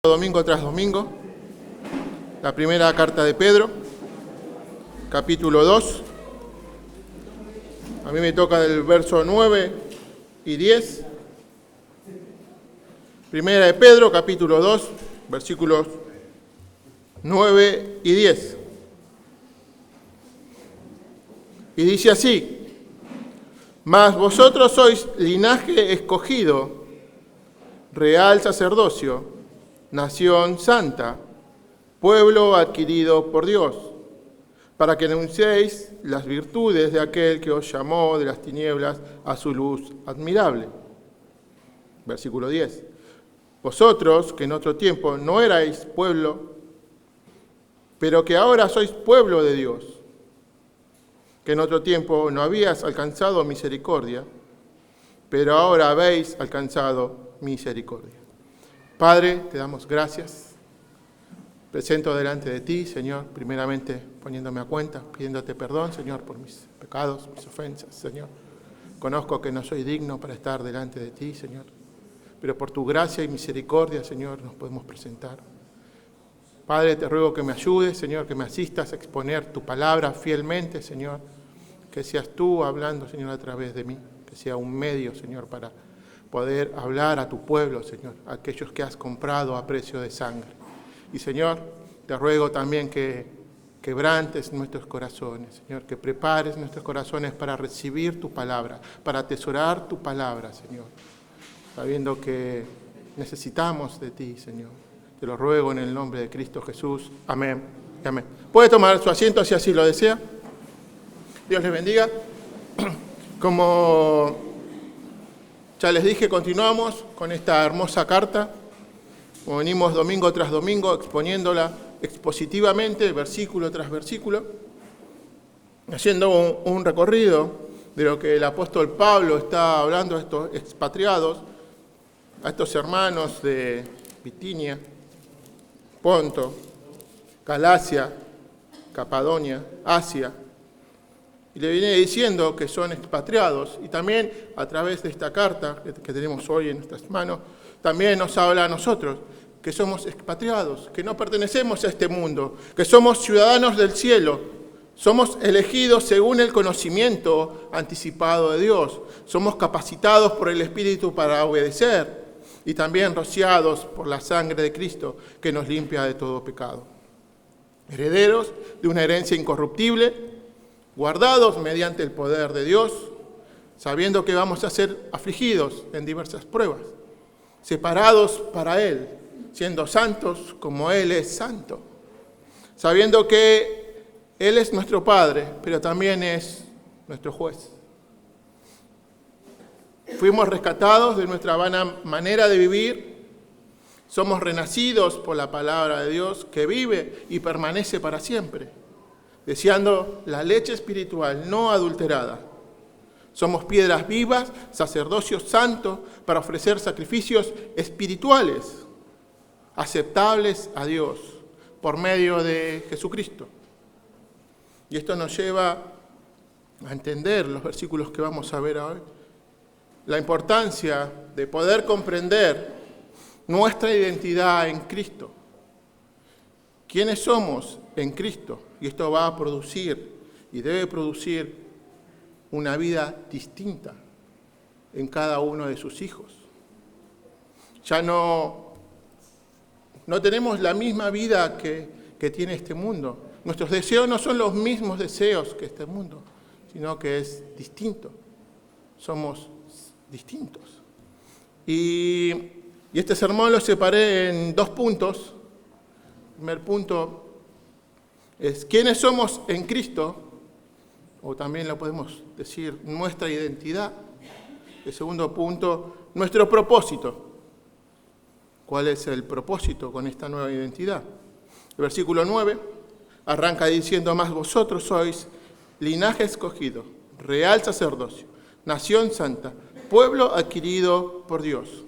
Domingo tras domingo, la primera carta de Pedro, capítulo 2. A mí me toca del verso 9 y 10. Primera de Pedro, capítulo 2, versículos 9 y 10. Y dice así: mas vosotros sois linaje escogido, real sacerdocio, nación santa, pueblo adquirido por Dios, para que anunciéis las virtudes de aquel que os llamó de las tinieblas a su luz admirable. Versículo 10. Vosotros, que en otro tiempo no erais pueblo, pero que ahora sois pueblo de Dios, que en otro tiempo no habías alcanzado misericordia, pero ahora habéis alcanzado misericordia. Padre, te damos gracias. Presento delante de ti, Señor, primeramente poniéndome a cuenta, pidiéndote perdón, Señor, por mis pecados, mis ofensas, Señor. Conozco que no soy digno para estar delante de ti, Señor, pero por tu gracia y misericordia, Señor, nos podemos presentar. Padre, te ruego que me ayudes, Señor, que me asistas a exponer tu palabra fielmente, Señor, que seas tú hablando, Señor, a través de mí, que sea un medio, Señor, para poder hablar a tu pueblo, Señor, a aquellos que has comprado a precio de sangre. Y, Señor, te ruego también que quebrantes nuestros corazones, Señor, que prepares nuestros corazones para recibir tu palabra, para atesorar tu palabra, Señor, sabiendo que necesitamos de ti, Señor. Te lo ruego en el nombre de Cristo Jesús. Amén. Amén. ¿Puede tomar su asiento si así lo desea? Dios les bendiga. Como ya les dije, continuamos con esta hermosa carta. Como venimos domingo tras domingo exponiéndola expositivamente, versículo tras versículo, haciendo un recorrido de lo que el apóstol Pablo está hablando a estos expatriados, a estos hermanos de Bitinia, Ponto, Galacia, Capadonia, Asia. Y le viene diciendo que son expatriados, y también a través de esta carta que tenemos hoy en nuestras manos, también nos habla a nosotros, que somos expatriados, que no pertenecemos a este mundo, que somos ciudadanos del cielo, somos elegidos según el conocimiento anticipado de Dios, somos capacitados por el Espíritu para obedecer, y también rociados por la sangre de Cristo, que nos limpia de todo pecado. Herederos de una herencia incorruptible, guardados mediante el poder de Dios, sabiendo que vamos a ser afligidos en diversas pruebas, separados para Él, siendo santos como Él es santo, sabiendo que Él es nuestro Padre, pero también es nuestro juez. Fuimos rescatados de nuestra vana manera de vivir, somos renacidos por la palabra de Dios que vive y permanece para siempre, deseando la leche espiritual no adulterada. Somos piedras vivas, sacerdocio santo, para ofrecer sacrificios espirituales, aceptables a Dios, por medio de Jesucristo. Y esto nos lleva a entender los versículos que vamos a ver hoy, la importancia de poder comprender nuestra identidad en Cristo. ¿Quiénes somos en Cristo? Y esto va a producir y debe producir una vida distinta en cada uno de sus hijos. Ya no tenemos la misma vida que tiene este mundo. Nuestros deseos no son los mismos deseos que este mundo, sino que es distinto. Somos distintos. Y este sermón lo separé en 2 puntos. El primer punto es quiénes somos en Cristo, o también lo podemos decir nuestra identidad. El segundo punto, nuestro propósito. ¿Cuál es el propósito con esta nueva identidad? El versículo 9 arranca diciendo: mas vosotros sois linaje escogido, real sacerdocio, nación santa, pueblo adquirido por Dios.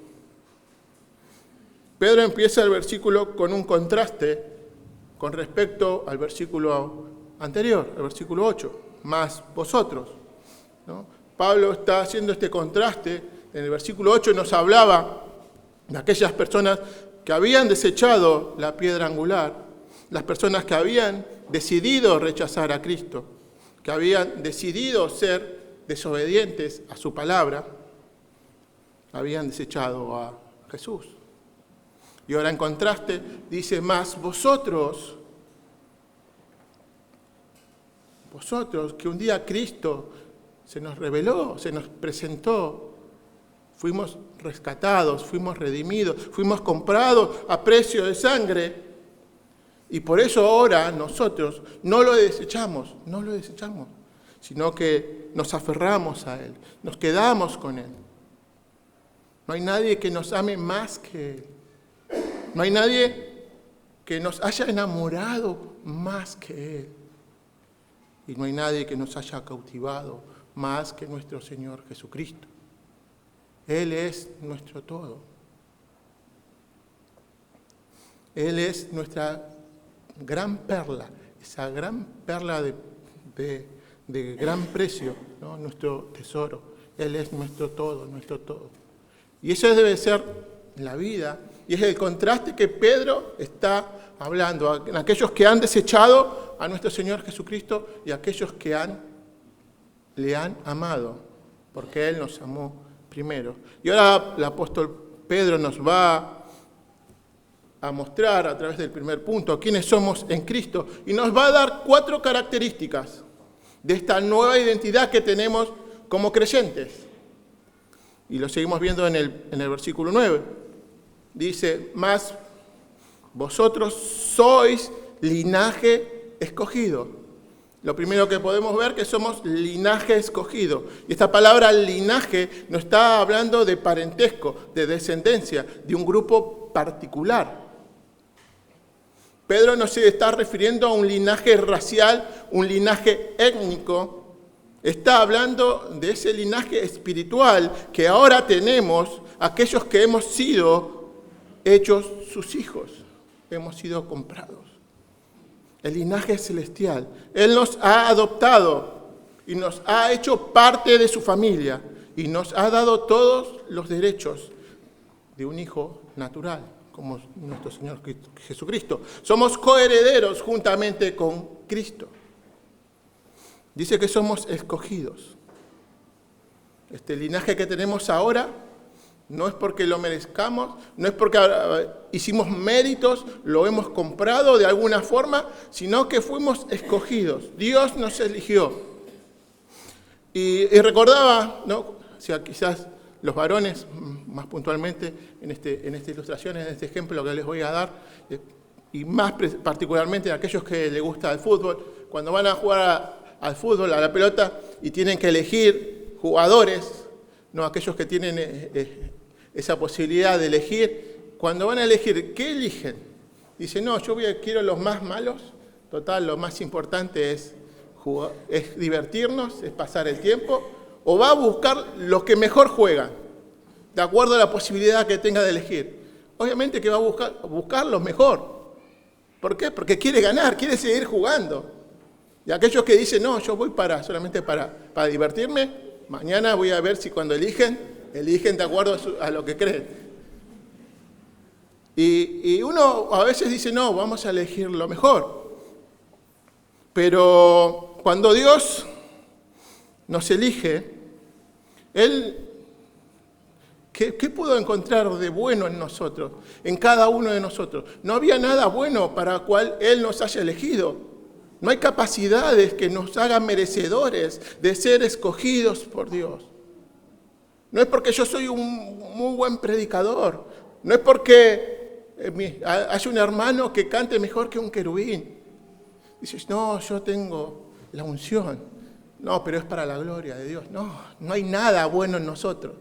Pedro empieza el versículo con un contraste con respecto al versículo anterior, el versículo 8, más vosotros, ¿no? Pablo está haciendo este contraste. En el versículo 8 nos hablaba de aquellas personas que habían desechado la piedra angular, las personas que habían decidido rechazar a Cristo, que habían decidido ser desobedientes a su palabra, habían desechado a Jesús. Y ahora en contraste dice, más vosotros que un día Cristo se nos reveló, se nos presentó, fuimos rescatados, fuimos redimidos, fuimos comprados a precio de sangre, y por eso ahora nosotros no lo desechamos, sino que nos aferramos a Él, nos quedamos con Él. No hay nadie que nos ame más que Él. No hay nadie que nos haya enamorado más que Él. Y no hay nadie que nos haya cautivado más que nuestro Señor Jesucristo. Él es nuestro todo. Él es nuestra gran perla, esa gran perla de gran precio, ¿no? Nuestro tesoro. Él es nuestro todo, nuestro todo. Y eso debe ser la vida. Y es el contraste que Pedro está hablando, en aquellos que han desechado a nuestro Señor Jesucristo y aquellos que le han amado, porque Él nos amó primero. Y ahora el apóstol Pedro nos va a mostrar a través del primer punto quiénes somos en Cristo y nos va a dar 4 características de esta nueva identidad que tenemos como creyentes. Y lo seguimos viendo en el versículo 9. Dice, más vosotros sois linaje escogido. Lo primero que podemos ver que somos linaje escogido. Y esta palabra linaje no está hablando de parentesco, de descendencia, de un grupo particular. Pedro no se está refiriendo a un linaje racial, un linaje étnico. Está hablando de ese linaje espiritual que ahora tenemos, aquellos que hemos sido hechos sus hijos, hemos sido comprados. El linaje celestial. Él nos ha adoptado y nos ha hecho parte de su familia y nos ha dado todos los derechos de un hijo natural, como nuestro Señor Jesucristo. Somos coherederos juntamente con Cristo. Dice que somos escogidos. Este linaje que tenemos ahora no es porque lo merezcamos, no es porque hicimos méritos, lo hemos comprado de alguna forma, sino que fuimos escogidos. Dios nos eligió. Y recordaba, ¿no? O sea, quizás los varones, más puntualmente, en esta ilustración, en este ejemplo que les voy a dar, y más particularmente a aquellos que les gusta el fútbol, cuando van a jugar al fútbol, a la pelota, y tienen que elegir jugadores, ¿no? Aquellos que tienen esa posibilidad de elegir, cuando van a elegir, ¿qué eligen? Dicen, no, quiero los más malos, total, lo más importante es divertirnos, es pasar el tiempo, o va a buscar los que mejor juegan, de acuerdo a la posibilidad que tenga de elegir. Obviamente que va a buscar los mejor. ¿Por qué? Porque quiere ganar, quiere seguir jugando. Y aquellos que dicen, no, yo voy solamente para divertirme, mañana voy a ver si cuando eligen de acuerdo a lo que creen. Y uno a veces dice, no, vamos a elegir lo mejor. Pero cuando Dios nos elige, Él, ¿qué pudo encontrar de bueno en nosotros, en cada uno de nosotros? No había nada bueno para el cual Él nos haya elegido. No hay capacidades que nos hagan merecedores de ser escogidos por Dios. No es porque yo soy un muy buen predicador. No es porque hay un hermano que cante mejor que un querubín. Dices, no, yo tengo la unción. No, pero es para la gloria de Dios. No hay nada bueno en nosotros.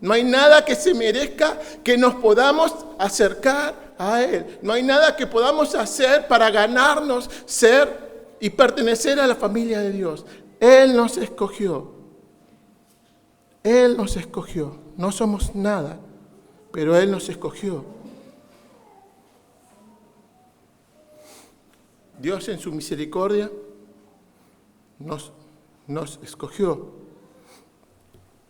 No hay nada que se merezca que nos podamos acercar a Él. No hay nada que podamos hacer para ganarnos ser y pertenecer a la familia de Dios. Él nos escogió. Él nos escogió. No somos nada, pero Él nos escogió. Dios en su misericordia nos escogió.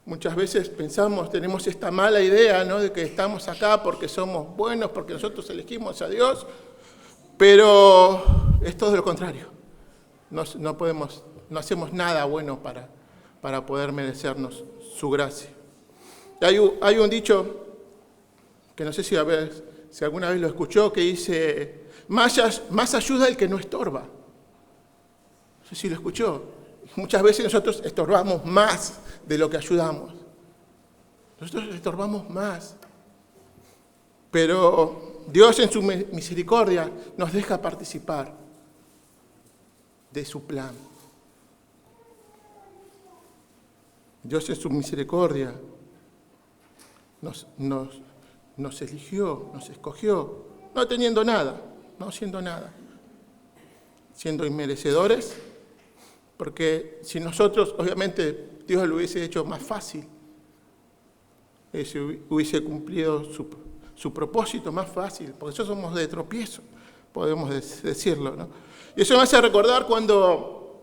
Muchas veces pensamos, tenemos esta mala idea, ¿no?, de que estamos acá porque somos buenos, porque nosotros elegimos a Dios, pero es todo lo contrario. No hacemos nada bueno para poder merecernos su gracia. Hay un dicho, que no sé si alguna vez lo escuchó, que dice, más ayuda el que no estorba. No sé si lo escuchó. Muchas veces nosotros estorbamos más de lo que ayudamos. Nosotros estorbamos más. Pero Dios en su misericordia nos deja participar de su plan. Dios en su misericordia nos eligió, nos escogió, no teniendo nada, no siendo nada, siendo inmerecedores, porque si nosotros, obviamente, Dios lo hubiese hecho más fácil, hubiese cumplido su propósito más fácil, porque nosotros somos de tropiezo, podemos decirlo, ¿no? Y eso me hace recordar cuando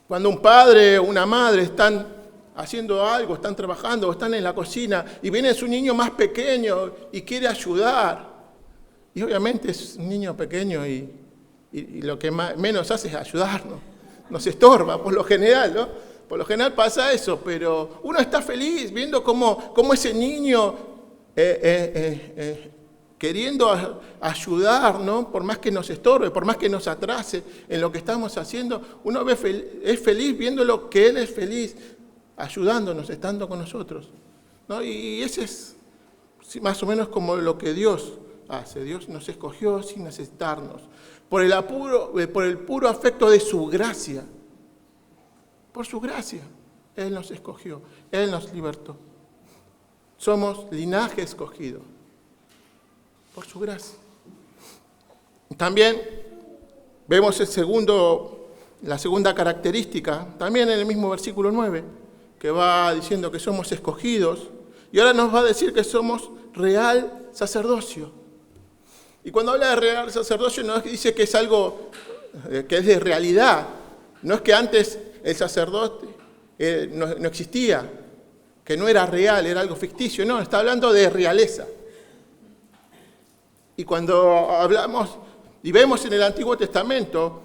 un padre o una madre están haciendo algo, están trabajando o están en la cocina y viene su niño más pequeño y quiere ayudar. Y obviamente es un niño pequeño y lo que menos hace es ayudarnos. Nos estorba, por lo general, ¿no? Por lo general pasa eso, pero uno está feliz viendo cómo ese niño queriendo ayudar, ¿no?, por más que nos estorbe, por más que nos atrase en lo que estamos haciendo, uno es feliz viéndolo, que él es feliz, ayudándonos, estando con nosotros, ¿no? Y ese es más o menos como lo que Dios hace. Dios nos escogió sin necesitarnos, por el puro afecto de su gracia. Por su gracia, Él nos escogió, Él nos libertó. Somos linaje escogido, por su gracia. También vemos la segunda característica, también en el mismo versículo 9, que va diciendo que somos escogidos, y ahora nos va a decir que somos real sacerdocio. Y cuando habla de real sacerdocio no dice que es algo que es de realidad, no es que antes el sacerdote no existía, que no era real, era algo ficticio, no, está hablando de realeza. Y cuando hablamos y vemos en el Antiguo Testamento,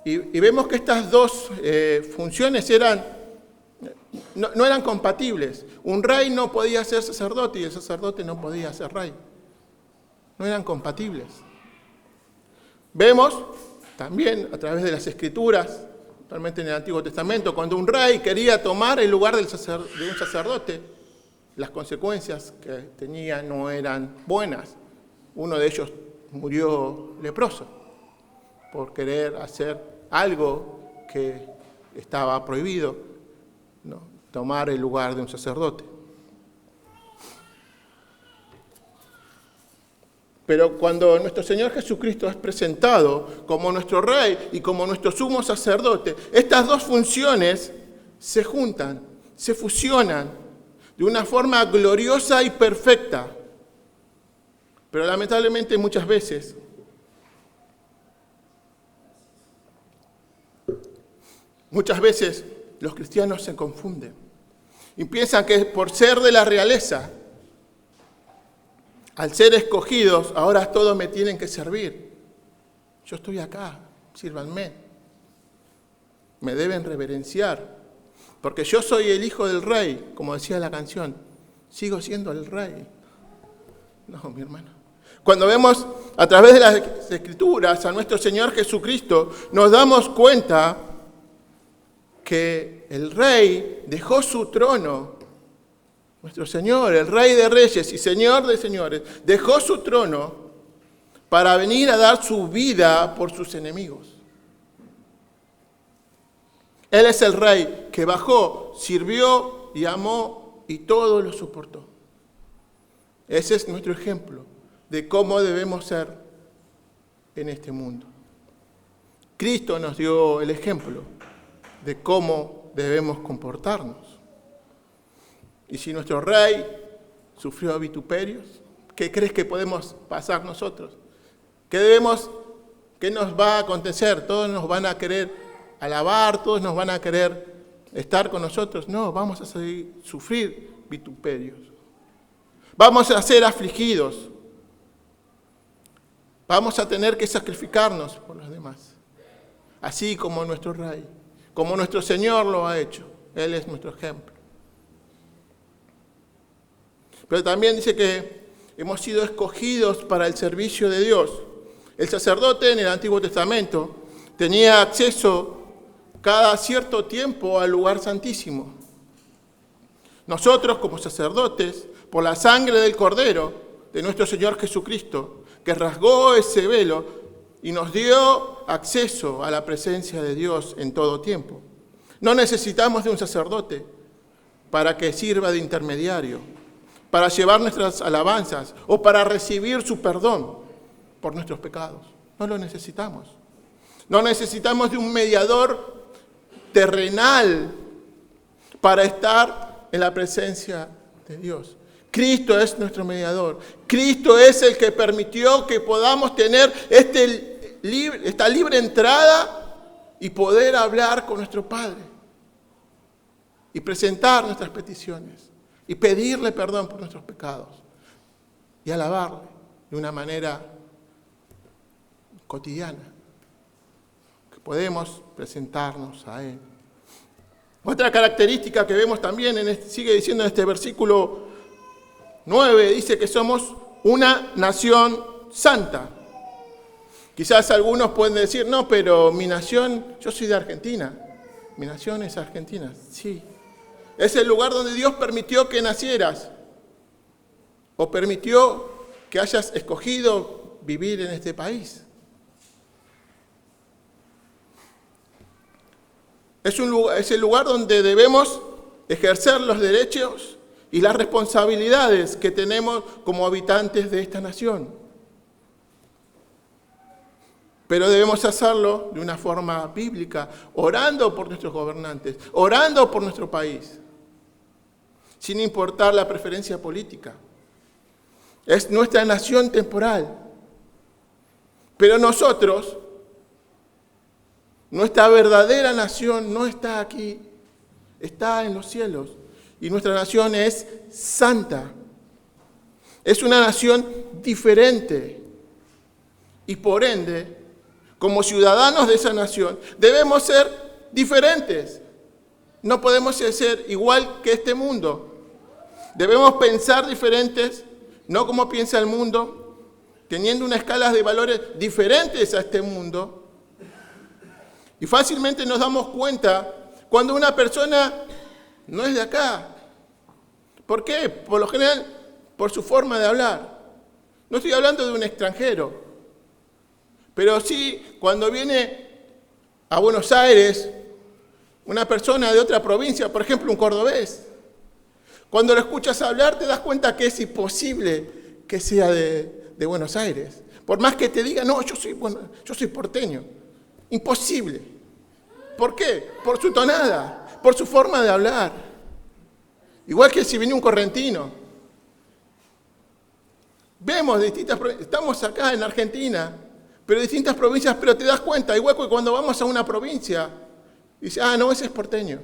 y vemos que estas dos funciones no eran compatibles. Un rey no podía ser sacerdote y el sacerdote no podía ser rey. No eran compatibles. Vemos también a través de las Escrituras, actualmente en el Antiguo Testamento, cuando un rey quería tomar el lugar de un sacerdote, las consecuencias que tenía no eran buenas. Uno de ellos murió leproso por querer hacer algo que estaba prohibido, ¿no?, tomar el lugar de un sacerdote. Pero cuando nuestro Señor Jesucristo es presentado como nuestro Rey y como nuestro sumo sacerdote, estas dos funciones se juntan, se fusionan de una forma gloriosa y perfecta. Pero lamentablemente muchas veces los cristianos se confunden y piensan que por ser de la realeza, al ser escogidos, ahora todos me tienen que servir. Yo estoy acá, sírvanme. Me deben reverenciar, porque yo soy el hijo del rey, como decía la canción. Sigo siendo el rey. No, mi hermano. Cuando vemos a través de las Escrituras a nuestro Señor Jesucristo, nos damos cuenta que el Rey dejó su trono, nuestro Señor, el Rey de Reyes y Señor de Señores, dejó su trono para venir a dar su vida por sus enemigos. Él es el Rey que bajó, sirvió y amó y todo lo soportó. Ese es nuestro ejemplo de cómo debemos ser en este mundo. Cristo nos dio el ejemplo de cómo debemos comportarnos. Y si nuestro Rey sufrió vituperios, ¿qué crees que podemos pasar nosotros? ¿Qué nos va a acontecer? Todos nos van a querer alabar, todos nos van a querer estar con nosotros. No, vamos a sufrir vituperios. Vamos a ser afligidos. Vamos a tener que sacrificarnos por los demás. Así como nuestro Rey, como nuestro Señor lo ha hecho. Él es nuestro ejemplo. Pero también dice que hemos sido escogidos para el servicio de Dios. El sacerdote en el Antiguo Testamento tenía acceso cada cierto tiempo al lugar santísimo. Nosotros, como sacerdotes, por la sangre del Cordero de nuestro Señor Jesucristo, que rasgó ese velo y nos dio acceso a la presencia de Dios en todo tiempo. No necesitamos de un sacerdote para que sirva de intermediario, para llevar nuestras alabanzas o para recibir su perdón por nuestros pecados. No lo necesitamos. No necesitamos de un mediador terrenal para estar en la presencia de Dios. Cristo es nuestro mediador. Cristo es el que permitió que podamos tener esta libre entrada y poder hablar con nuestro Padre y presentar nuestras peticiones y pedirle perdón por nuestros pecados y alabarle de una manera cotidiana, que podemos presentarnos a Él. Otra característica que vemos también, sigue diciendo en este versículo 9, dice que somos una nación santa. Quizás algunos pueden decir, no, pero mi nación, yo soy de Argentina, mi nación es Argentina. Sí, es el lugar donde Dios permitió que nacieras o permitió que hayas escogido vivir en este país. Es el lugar donde debemos ejercer los derechos y las responsabilidades que tenemos como habitantes de esta nación. Pero debemos hacerlo de una forma bíblica, orando por nuestros gobernantes, orando por nuestro país, sin importar la preferencia política. Es nuestra nación temporal. Pero nosotros, nuestra verdadera nación no está aquí, está en los cielos. Y nuestra nación es santa. Es una nación diferente. Y por ende, como ciudadanos de esa nación, debemos ser diferentes. No podemos ser igual que este mundo. Debemos pensar diferentes, no como piensa el mundo, teniendo una escala de valores diferentes a este mundo. Y fácilmente nos damos cuenta cuando una persona no es de acá. ¿Por qué? Por lo general, por su forma de hablar. No estoy hablando de un extranjero. Pero sí, cuando viene a Buenos Aires, una persona de otra provincia, por ejemplo, un cordobés, cuando lo escuchas hablar te das cuenta que es imposible que sea de Buenos Aires. Por más que te diga, no, yo soy porteño. Imposible. ¿Por qué? Por su tonada, por su forma de hablar. Igual que si viene un correntino. Vemos distintas provincias, estamos acá en Argentina, pero distintas provincias, pero te das cuenta, igual que cuando vamos a una provincia, dices, no, ese es porteño.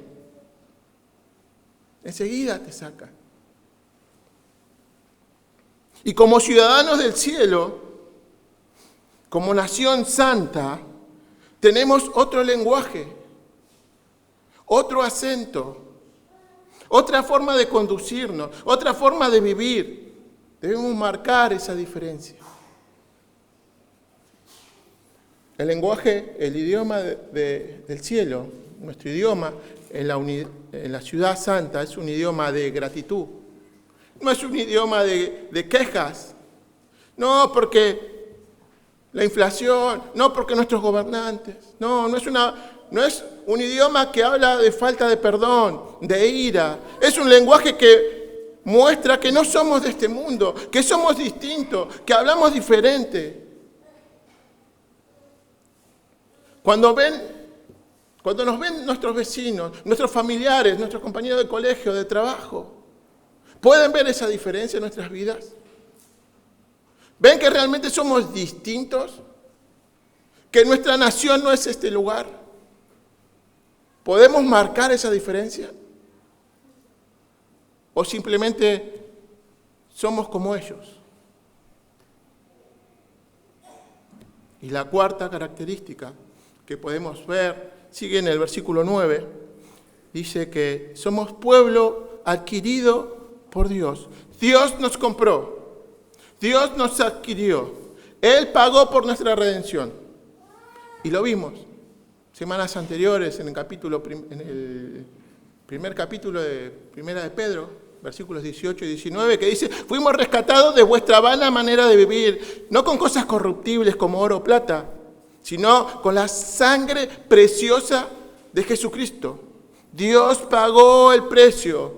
Enseguida te saca. Y como ciudadanos del cielo, como nación santa, tenemos otro lenguaje, otro acento, otra forma de conducirnos, otra forma de vivir. Debemos marcar esa diferencia. El lenguaje, el idioma del cielo, nuestro idioma en la ciudad santa es un idioma de gratitud. No es un idioma de quejas. No porque la inflación, no porque nuestros gobernantes. No es un idioma que habla de falta de perdón, de ira. Es un lenguaje que muestra que no somos de este mundo, que somos distintos, que hablamos diferente. Cuando nos ven nuestros vecinos, nuestros familiares, nuestros compañeros de colegio, de trabajo, ¿pueden ver esa diferencia en nuestras vidas? ¿Ven que realmente somos distintos? ¿Que nuestra nación no es este lugar? ¿Podemos marcar esa diferencia? ¿O simplemente somos como ellos? Y la cuarta característica que podemos ver, sigue en el versículo 9, dice que somos pueblo adquirido por Dios. Dios nos compró, Dios nos adquirió, Él pagó por nuestra redención. Y lo vimos semanas anteriores en el primer capítulo de Primera de Pedro, versículos 18 y 19, que dice: fuimos rescatados de vuestra vana manera de vivir, no con cosas corruptibles como oro o plata, sino con la sangre preciosa de Jesucristo. Dios pagó el precio,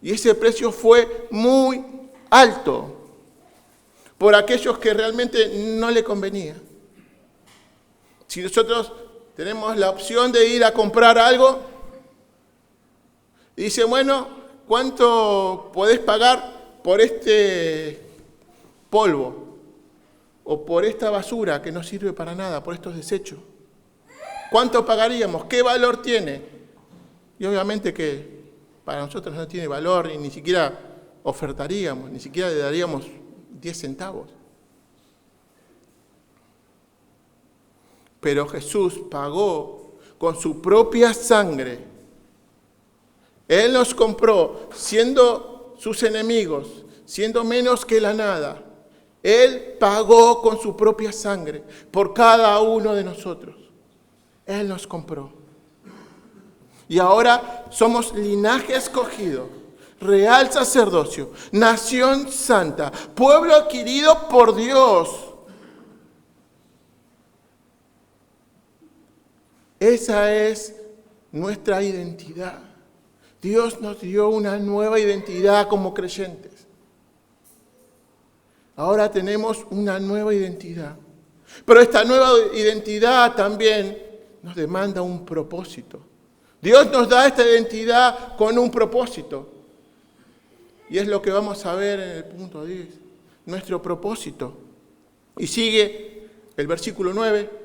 y ese precio fue muy alto por aquellos que realmente no le convenía. Si nosotros tenemos la opción de ir a comprar algo, y dice: bueno, ¿cuánto podés pagar por este polvo? O por esta basura que no sirve para nada, por estos desechos. ¿Cuánto pagaríamos? ¿Qué valor tiene? Y obviamente que para nosotros no tiene valor y ni siquiera ofertaríamos, ni siquiera le daríamos 10 centavos. Pero Jesús pagó con su propia sangre. Él nos compró siendo sus enemigos, siendo menos que la nada. Él pagó con su propia sangre por cada uno de nosotros. Él nos compró. Y ahora somos linaje escogido, real sacerdocio, nación santa, pueblo adquirido por Dios. Esa es nuestra identidad. Dios nos dio una nueva identidad como creyentes. Ahora tenemos una nueva identidad. Pero esta nueva identidad también nos demanda un propósito. Dios nos da esta identidad con un propósito. Y es lo que vamos a ver en el punto 10. Nuestro propósito. Y sigue el versículo 9.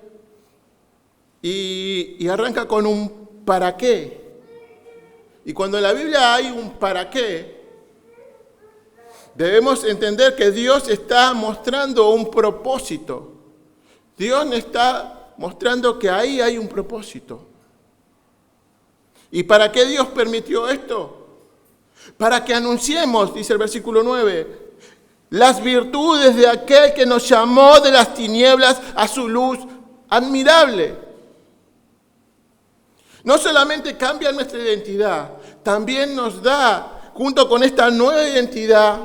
Y arranca con un para qué. Y cuando en la Biblia hay un para qué, debemos entender que Dios está mostrando un propósito. Dios está mostrando que ahí hay un propósito. ¿Y para qué Dios permitió esto? Para que anunciemos, dice el versículo 9, las virtudes de aquel que nos llamó de las tinieblas a su luz admirable. No solamente cambia nuestra identidad, también nos da, junto con esta nueva identidad,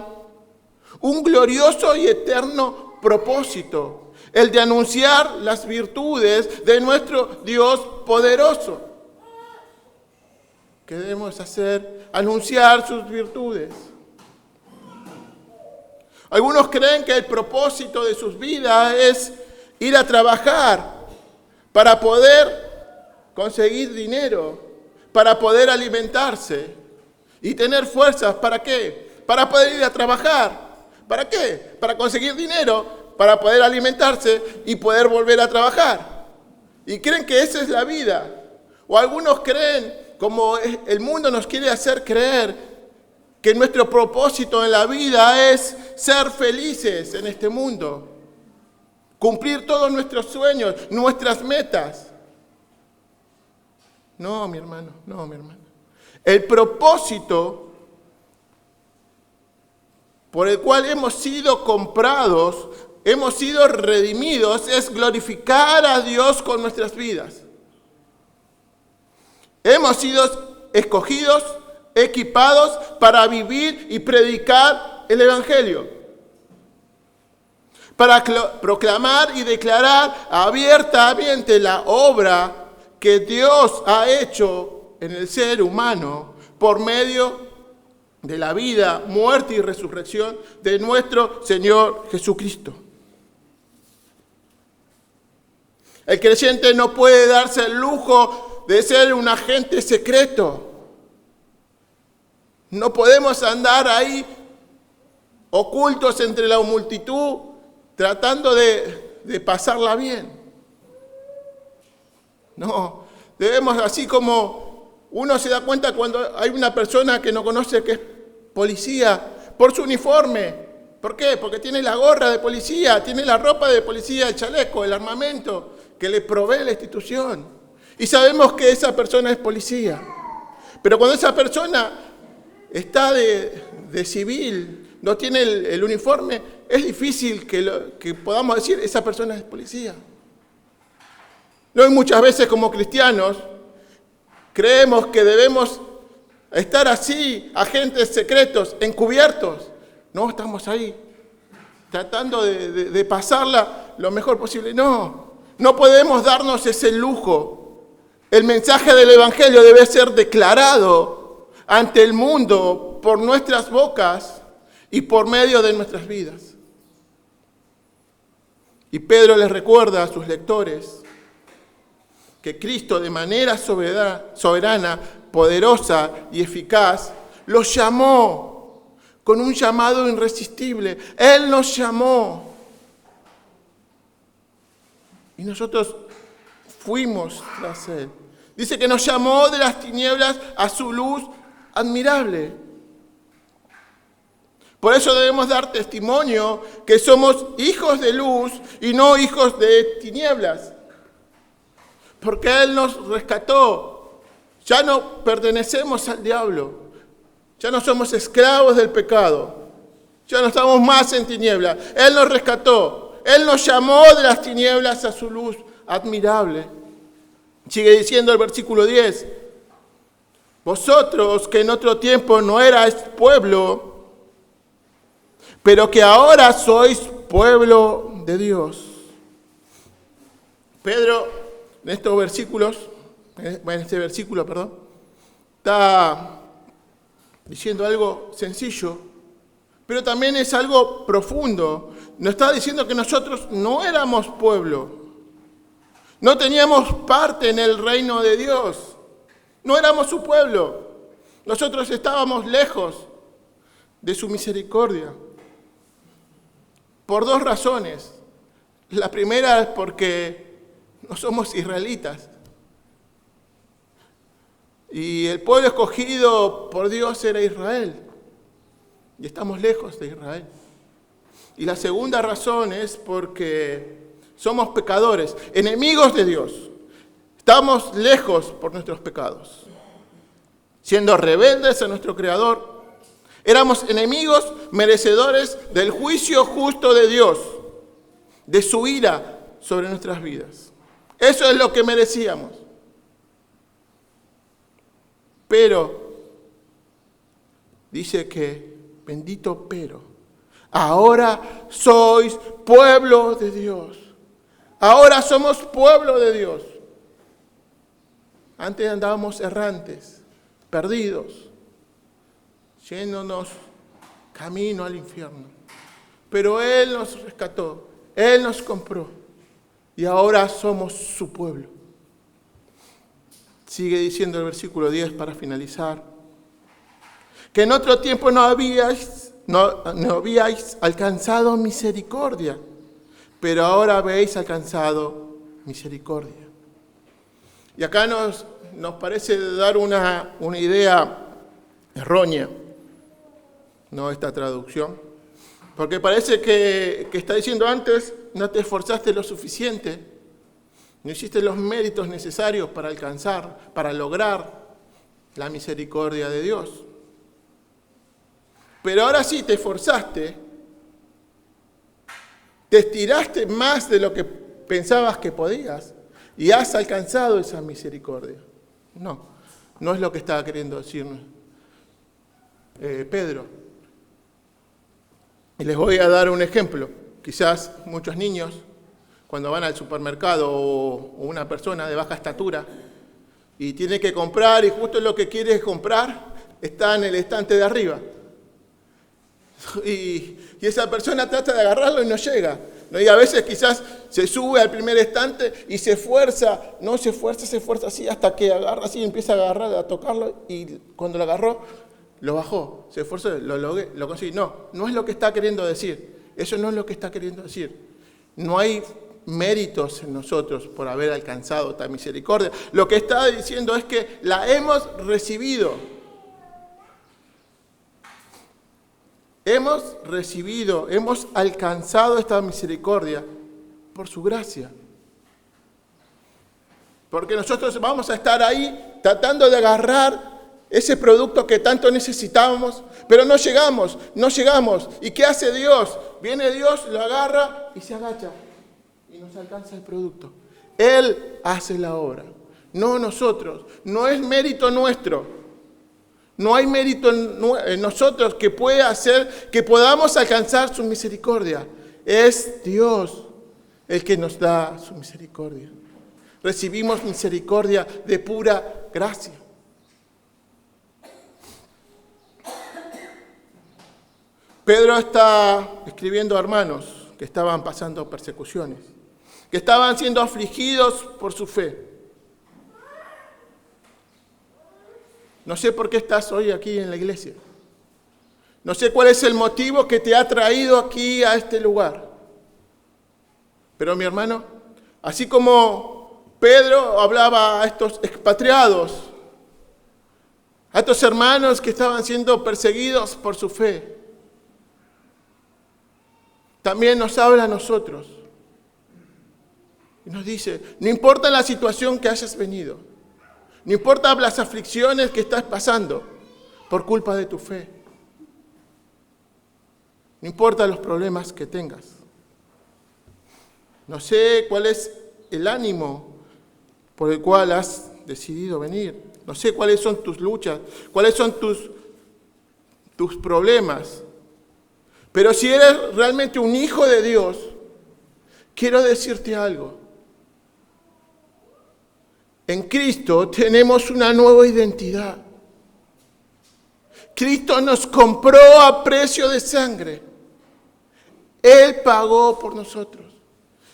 un glorioso y eterno propósito, el de anunciar las virtudes de nuestro Dios poderoso. ¿Qué debemos hacer? Anunciar sus virtudes. Algunos creen que el propósito de sus vidas es ir a trabajar para poder conseguir dinero, para poder alimentarse y tener fuerzas. ¿Para qué? Para poder ir a trabajar. ¿Para qué? Para conseguir dinero, para poder alimentarse y poder volver a trabajar. Y creen que esa es la vida. O algunos creen, como el mundo nos quiere hacer creer, que nuestro propósito en la vida es ser felices en este mundo. Cumplir todos nuestros sueños, nuestras metas. No, mi hermano, no, mi hermana. El propósito por el cual hemos sido comprados, hemos sido redimidos, es glorificar a Dios con nuestras vidas. Hemos sido escogidos, equipados para vivir y predicar el Evangelio. Para proclamar y declarar abiertamente la obra que Dios ha hecho en el ser humano por medio de la vida, muerte y resurrección de nuestro Señor Jesucristo. El creyente no puede darse el lujo de ser un agente secreto. No podemos andar ahí ocultos entre la multitud tratando de pasarla bien. No, Debemos, así como uno se da cuenta cuando hay una persona que no conoce que es policía, por su uniforme. ¿Por qué? Porque tiene la gorra de policía, tiene la ropa de policía, el chaleco, el armamento que le provee la institución. Y sabemos que esa persona es policía. Pero cuando esa persona está de civil, no tiene el uniforme, es difícil que podamos decir, esa persona es policía. No, y muchas veces como cristianos creemos que debemos estar así, agentes secretos, encubiertos. No, estamos ahí, tratando de pasarla lo mejor posible. No podemos darnos ese lujo. El mensaje del Evangelio debe ser declarado ante el mundo por nuestras bocas y por medio de nuestras vidas. Y Pedro les recuerda a sus lectores que Cristo, de manera soberana, poderosa y eficaz, los llamó con un llamado irresistible. Él nos llamó. Y nosotros fuimos tras Él. Dice que nos llamó de las tinieblas a su luz admirable. Por eso debemos dar testimonio que somos hijos de luz y no hijos de tinieblas. Porque Él nos rescató. Ya no pertenecemos al diablo. Ya no somos esclavos del pecado. Ya no estamos más en tinieblas. Él nos rescató. Él nos llamó de las tinieblas a su luz admirable. Sigue diciendo el versículo 10. Vosotros que en otro tiempo no erais pueblo, pero que ahora sois pueblo de Dios. Pedro, en este versículo, está diciendo algo sencillo, pero también es algo profundo. Nos está diciendo que nosotros no éramos pueblo, no teníamos parte en el reino de Dios, no éramos su pueblo. Nosotros estábamos lejos de su misericordia. Por dos razones. La primera es porque no somos israelitas. Y el pueblo escogido por Dios era Israel. Y estamos lejos de Israel. Y la segunda razón es porque somos pecadores, enemigos de Dios. Estamos lejos por nuestros pecados. Siendo rebeldes a nuestro Creador, éramos enemigos merecedores del juicio justo de Dios, de su ira sobre nuestras vidas. Eso es lo que merecíamos. Pero, dice que, bendito pero, ahora sois pueblo de Dios. Ahora somos pueblo de Dios. Antes andábamos errantes, perdidos, yéndonos camino al infierno. Pero Él nos rescató, Él nos compró y ahora somos su pueblo. Sigue diciendo el versículo 10 para finalizar, que en otro tiempo no habíais alcanzado misericordia, pero ahora habéis alcanzado misericordia. Y acá nos parece dar una idea errónea, no esta traducción, porque parece que está diciendo antes, no te esforzaste lo suficiente, no hiciste los méritos necesarios para alcanzar, para lograr la misericordia de Dios. Pero ahora sí te esforzaste, te estiraste más de lo que pensabas que podías y has alcanzado esa misericordia. No es lo que estaba queriendo decirnos Pedro. Y les voy a dar un ejemplo. Quizás muchos niños, cuando van al supermercado o una persona de baja estatura y tiene que comprar y justo lo que quiere comprar está en el estante de arriba. Y esa persona trata de agarrarlo y no llega. Y a veces quizás se sube al primer estante y se esfuerza así hasta que agarra así, empieza a agarrar, a tocarlo y cuando lo agarró, lo bajó, se esforzó, lo consiguió. No es lo que está queriendo decir. Eso no es lo que está queriendo decir. No hay méritos en nosotros por haber alcanzado esta misericordia. Lo que está diciendo es que la hemos recibido. Hemos recibido, hemos alcanzado esta misericordia por su gracia. Porque nosotros vamos a estar ahí tratando de agarrar ese producto que tanto necesitábamos, pero no llegamos. ¿Y qué hace Dios? Viene Dios, lo agarra y se agacha y nos alcanza el producto. Él hace la obra, no nosotros. No es mérito nuestro. No hay mérito en nosotros que pueda hacer que podamos alcanzar su misericordia. Es Dios el que nos da su misericordia. Recibimos misericordia de pura gracia. Pedro está escribiendo a hermanos que estaban pasando persecuciones, que estaban siendo afligidos por su fe. No sé por qué estás hoy aquí en la iglesia. No sé cuál es el motivo que te ha traído aquí a este lugar. Pero mi hermano, así como Pedro hablaba a estos expatriados, a estos hermanos que estaban siendo perseguidos por su fe, también nos habla a nosotros. Y nos dice, no importa la situación que hayas venido, no importa las aflicciones que estás pasando por culpa de tu fe, no importa los problemas que tengas. No sé cuál es el ánimo por el cual has decidido venir. No sé cuáles son tus luchas, cuáles son tus problemas. Pero si eres realmente un hijo de Dios, quiero decirte algo. En Cristo tenemos una nueva identidad. Cristo nos compró a precio de sangre. Él pagó por nosotros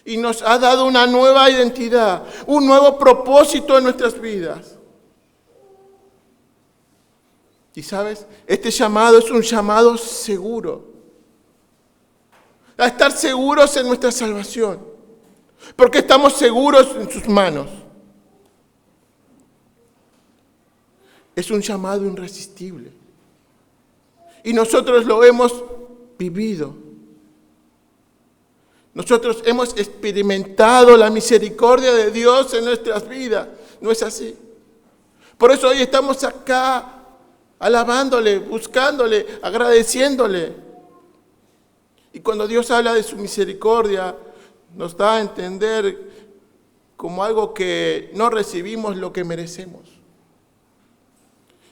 y nos ha dado una nueva identidad, un nuevo propósito en nuestras vidas. Y sabes, este llamado es un llamado seguro. A estar seguros en nuestra salvación, porque estamos seguros en sus manos. Es un llamado irresistible. Y nosotros lo hemos vivido. Nosotros hemos experimentado la misericordia de Dios en nuestras vidas. ¿No es así? Por eso hoy estamos acá, alabándole, buscándole, agradeciéndole. Y cuando Dios habla de su misericordia, nos da a entender como algo que no recibimos lo que merecemos.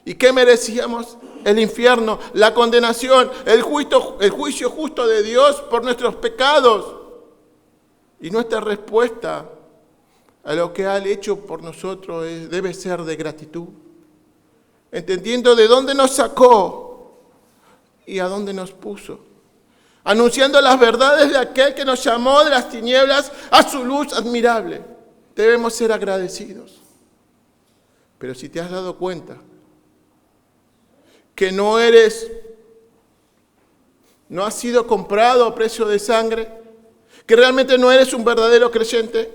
¿Y qué merecíamos? El infierno, la condenación, el juicio justo de Dios por nuestros pecados. Y nuestra respuesta a lo que ha hecho por nosotros debe ser de gratitud. Entendiendo de dónde nos sacó y a dónde nos puso. Anunciando las verdades de aquel que nos llamó de las tinieblas a su luz admirable. Debemos ser agradecidos. Pero si te has dado cuenta que no has sido comprado a precio de sangre, que realmente no eres un verdadero creyente,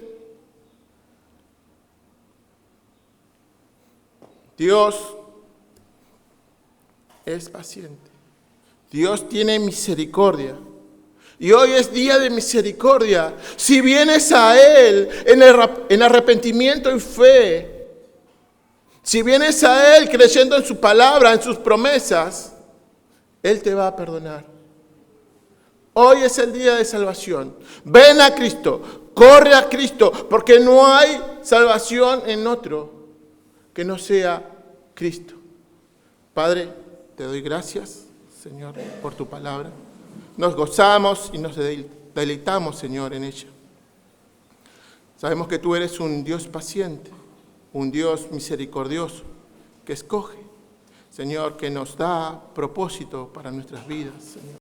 Dios es paciente. Dios tiene misericordia. Y hoy es día de misericordia. Si vienes a Él en arrepentimiento y fe, si vienes a Él creyendo en su palabra, en sus promesas, Él te va a perdonar. Hoy es el día de salvación. Ven a Cristo, corre a Cristo, porque no hay salvación en otro que no sea Cristo. Padre, te doy gracias, Señor, por tu palabra. Nos gozamos y nos deleitamos, Señor, en ella. Sabemos que tú eres un Dios paciente, un Dios misericordioso, que escoge, Señor, que nos da propósito para nuestras vidas, Señor.